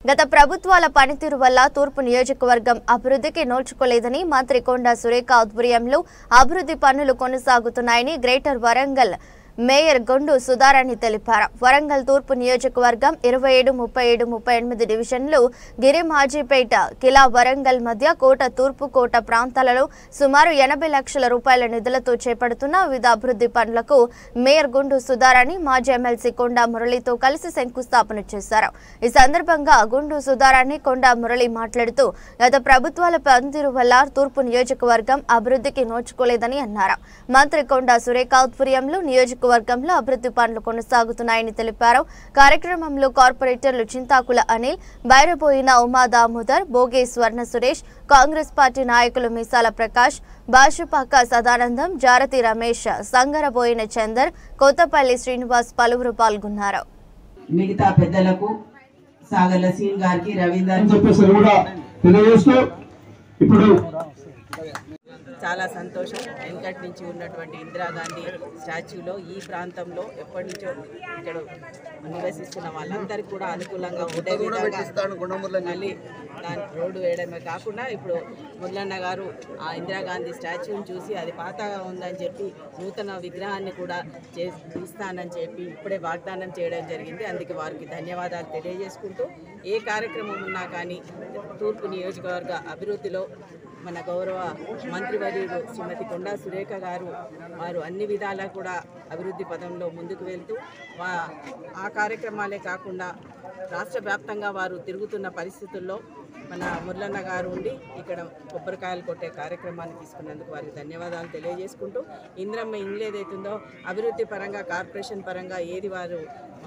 గత ప్రభుత్వాల పనితీరు వల్ల తూర్పు నియోజకవర్గం అభివృద్ధికి నోచుకోలేదని మంత్రి కొండా సురేఖ ఆధ్వర్యంలో అభివృద్ధి పనులు కొనసాగుతున్నాయని గ్రేటర్ వరంగల్ మేయర్ గొండు సుధారాణి తెలిపారు. వరంగల్ తూర్పు నియోజకవర్గం 27, 37, 38 డివిజన్లు గిరిమాజీపేట, కిలా వరంగల్ మధ్య కోట తూర్పు కోట ప్రాంతాలలో సుమారు 80 లక్షల రూపాయల నిధులతో చేపడుతున్న వివిధ అభివృద్ధి పనులకు మేయర్ గొండు సుధారాణి మాజీ ఎమ్మెల్సీ కొండా మురళితో కలిసి శంకుస్థాపన చేశారు. ఈ సందర్భంగా గొండు సుధారాణి కొండా మురళి మాట్లాడుతూ గత ప్రభుత్వాల పనితీరు వల్ల తూర్పు నియోజకవర్గం అభివృద్ధికి నోచుకోలేదని అన్నారు. మంత్రి కొండా సురేఖ ఆధ్వర్యంలో వర్గంలో అభివృద్ధి పనులు కొనసాగుతున్నాయని తెలిపారు. కార్యక్రమంలో కార్పొరేటర్లు చింతాకుల అనిల్, బైరబోయిన ఉమా దామోదర్, బోగే స్వర్ణ సురేష్, కాంగ్రెస్ పార్టీ నాయకులు మీసాల ప్రకాష్, బాషుపాక సదానందం, జారతి రమేష్, సంగరబోయిన చందర్, కొత్తపల్లి శ్రీనివాస్ పలువురు పాల్గొన్నారు. మిగతా పెద్దలకు సాగర్ల సీన్ గారికి రవీందర్ ఇప్పుడు చాలా సంతోషం. వెంకట్ నుంచి ఉన్నటువంటి ఇందిరాగాంధీ స్టాచ్యూలో ఈ ప్రాంతంలో ఎప్పటి నుంచో ఇక్కడ నివసిస్తున్న వాళ్ళందరికీ కూడా అనుకూలంగా ఉండే విధంగా మళ్ళీ దాని రోడ్డు వేయడమే కాకుండా ఇప్పుడు మురళన్న గారు ఆ ఇందిరాగాంధీ స్టాచ్యూని చూసి అది పాతగా ఉందని చెప్పి నూతన విగ్రహాన్ని కూడా ఇస్తానని చెప్పి ఇప్పుడే వాగ్దానం చేయడం జరిగింది. అందుకే వారికి ధన్యవాదాలు తెలియజేసుకుంటూ ఏ కార్యక్రమం ఉన్నా కానీ తూర్పు నియోజకవర్గ అభివృద్ధిలో మన గౌరవ మంత్రివర్యులు శ్రీమతి కొండా సురేఖ గారు వారు అన్ని విధాలా కూడా అభివృద్ధి పదంలో ముందుకు వెళ్తూ ఆ కార్యక్రమాలే కాకుండా రాష్ట్ర వ్యాప్తంగా వారు తిరుగుతున్న పరిస్థితుల్లో మన మురళన్న గారు ఉండి ఇక్కడ కొబ్బరికాయలు కొట్టే కార్యక్రమాన్ని తీసుకున్నందుకు వారికి ధన్యవాదాలు తెలియజేసుకుంటూ ఇంద్రమ్మ ఇండ్లు ఏదైతుందో అభివృద్ధి పరంగా కార్పొరేషన్ పరంగా ఏది వారు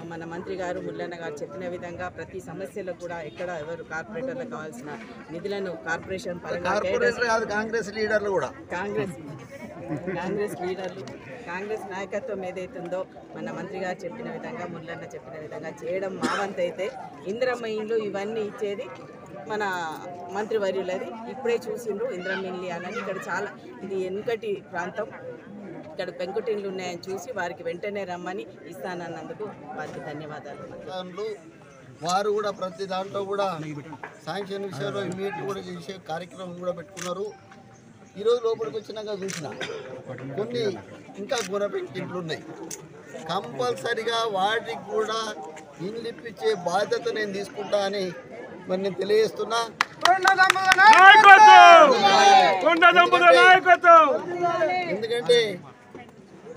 మన మంత్రి గారు మురళన్న గారు చెప్పిన విధంగా ప్రతి సమస్యలో కూడా ఎక్కడ ఎవరు కార్పొరేటర్లకు కావాల్సిన నిధులను కార్పొరేషన్ పరంగా కాంగ్రెస్ లీడర్లు కూడా కాంగ్రెస్ నాయకత్వం ఏదైతుందో మన మంత్రి గారు చెప్పిన విధంగా మురళన్న చెప్పిన విధంగా చేయడం మా వంతు అయితే ఇందిరమ్మ ఇండ్లు ఇవన్నీ ఇచ్చేది మన మంత్రివర్యులది. ఇప్పుడే చూసిండ్రు ఇందిరమ్మ ఇండ్లు అని. ఇక్కడ చాలా ఇది వెనుకటి ప్రాంతం, ఇక్కడ పెంకుటిండ్లు ఉన్నాయని చూసి వారికి వెంటనే రమ్మని ఇస్తానన్నందుకు వారికి ధన్యవాదాలు. వారు కూడా ప్రతి దాంట్లో కూడా శాంక్షన్ విషయంలో ఇమీడియట్ కూడా చేసే కార్యక్రమం కూడా పెట్టుకున్నారు. ఈరోజు లోపలికి వచ్చినాక చూసిన కొన్ని ఇంకా గుణపెంకింట్లు ఉన్నాయి. కంపల్సరిగా వాటికి కూడా ఇండ్లు ఇప్పించే బాధ్యత నేను తీసుకుంటా అని మరి నేను తెలియజేస్తున్నా. ఎందుకంటే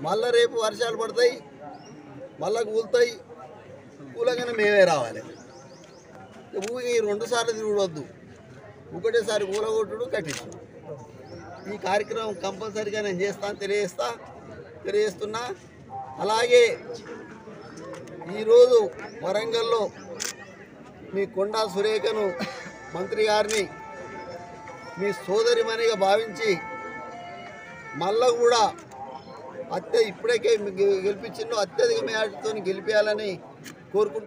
మళ్ళా రేపు వర్షాలు పడతాయి, మళ్ళా కూలుతాయి, కూలగానే మేమే రావాలి. ఊగి 2 సార్లు తిరగవద్దు, ఒకటేసారి కూలగొట్టుడు కట్టించు. ఈ కార్యక్రమం కంపల్సరీగా నేను చేస్తాను తెలియజేస్తున్నా. అలాగే ఈరోజు వరంగల్లో మీ కొండా సురేఖను మంత్రి గారిని మీ సోదరిమణిగా భావించి మళ్ళా కూడా ఇప్పుడే గెలిపించిందో అత్యధిక మేరతో గెలిపేయాలని కోరుకుంటున్నాను.